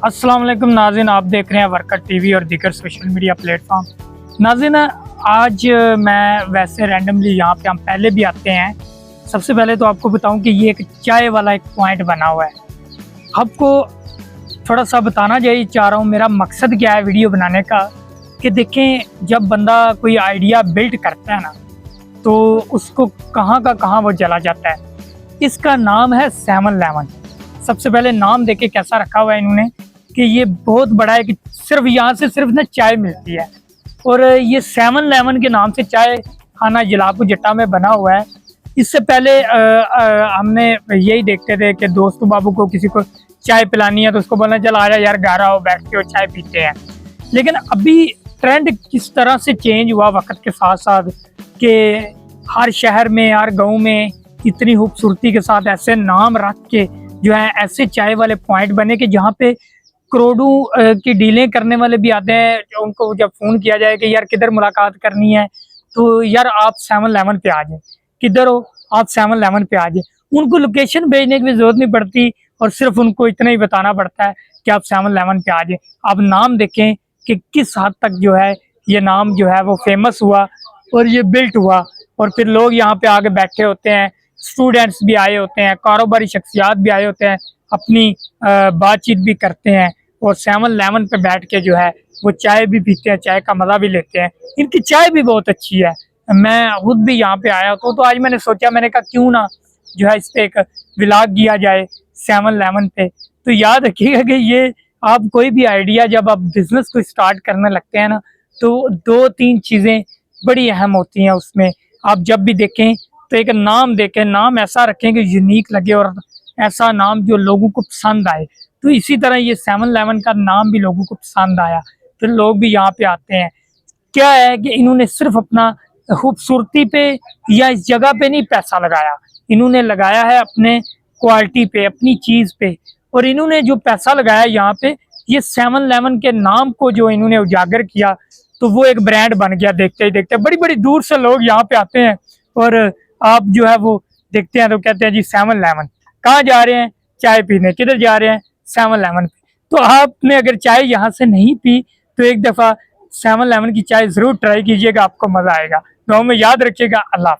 अस्सलाम वालेकुम नाज़रीन, आप देख रहे हैं वर्कर टीवी और दीगर सोशल मीडिया प्लेटफॉर्म। नाज़रीन, आज मैं वैसे रैंडमली यहाँ पे हम पहले भी आते हैं। सबसे पहले तो आपको बताऊं कि ये एक चाय वाला एक पॉइंट बना हुआ है। आपको थोड़ा सा बताना चाहिए चाह रहा हूँ मेरा मकसद क्या है वीडियो बनाने का, कि देखें जब बंदा कोई आइडिया बिल्ड करता है ना, तो उसको कहाँ का कहाँ वो चला जाता है। इसका नाम है 7-Eleven। सबसे पहले नाम देखे कैसा रखा हुआ है इन्होंने कि ये बहुत बड़ा है कि सिर्फ यहाँ से सिर्फ ना चाय मिलती है, और ये 7-Eleven के नाम से चाय खाना जलापू जट्टा में बना हुआ है। इससे पहले हमने यही देखते थे कि दोस्तों बाबू को किसी को चाय पिलानी है तो उसको बोलना चल आजा यार घर आओ बैठ के चाय पीते हैं। लेकिन अभी ट्रेंड किस तरह से चेंज हुआ वक्त के साथ साथ कि हर शहर में हर गांव में इतनी खूबसूरती के साथ ऐसे नाम रख के जो है ऐसे चाय वाले पॉइंट बने कि जहाँ पे करोड़ों की डीलें करने वाले भी आते हैं। उनको जब फ़ोन किया जाए कि यार किधर मुलाकात करनी है तो यार आप 7-Eleven पे आ जाए, किधर हो आप 7-Eleven पे आ जाए। उनको लोकेशन भेजने की भी ज़रूरत नहीं पड़ती और सिर्फ उनको इतना ही बताना पड़ता है कि आप 7-Eleven पे आ जाए। आप नाम देखें कि किस हद तक जो है ये नाम जो है वो फेमस हुआ और ये बिल्ट हुआ, और फिर लोग यहाँ पे आके बैठे होते हैं, स्टूडेंट्स भी आए होते हैं, कारोबारी शख्सियात भी आए होते हैं, अपनी बातचीत भी करते हैं और 7-Eleven पे बैठ के जो है वो चाय भी पीते हैं, चाय का मज़ा भी लेते हैं। इनकी चाय भी बहुत अच्छी है। मैं खुद भी यहाँ पे आया तो आज मैंने सोचा, मैंने कहा क्यों ना जो है इस पर एक व्लॉग किया जाए 7-Eleven पे। तो याद रखिएगा कि ये आप कोई भी आइडिया जब आप बिजनेस को स्टार्ट करने लगते हैं ना, तो 2-3 चीज़ें बड़ी अहम होती हैं उसमें। आप जब भी देखें तो एक नाम देखें, नाम ऐसा रखें कि यूनिक लगे और ऐसा नाम जो लोगों को पसंद आए। तो इसी तरह ये 7-Eleven का नाम भी लोगों को पसंद आया, फिर लोग भी यहाँ पे आते हैं। क्या है कि इन्होंने सिर्फ अपना खूबसूरती पे या इस जगह पे नहीं पैसा लगाया, इन्होंने लगाया है अपने क्वालिटी पे, अपनी चीज़ पे। और इन्होंने जो पैसा लगाया यहाँ पे, ये 7-Eleven के नाम को जो इन्होंने उजागर किया, तो वो एक ब्रांड बन गया। देखते ही देखते बड़ी बड़ी दूर से लोग यहाँ पे आते हैं और आप जो है वो देखते हैं तो कहते हैं जी 7-Eleven कहाँ जा रहे हैं, चाय पीने। किधर जा रहे हैं, 7-Eleven पे। तो आपने अगर चाय यहाँ से नहीं पी तो एक दफ़ा 7-Eleven की चाय ज़रूर ट्राई कीजिएगा, आपको मज़ा आएगा। दुआ में याद रखिएगा। अल्लाह।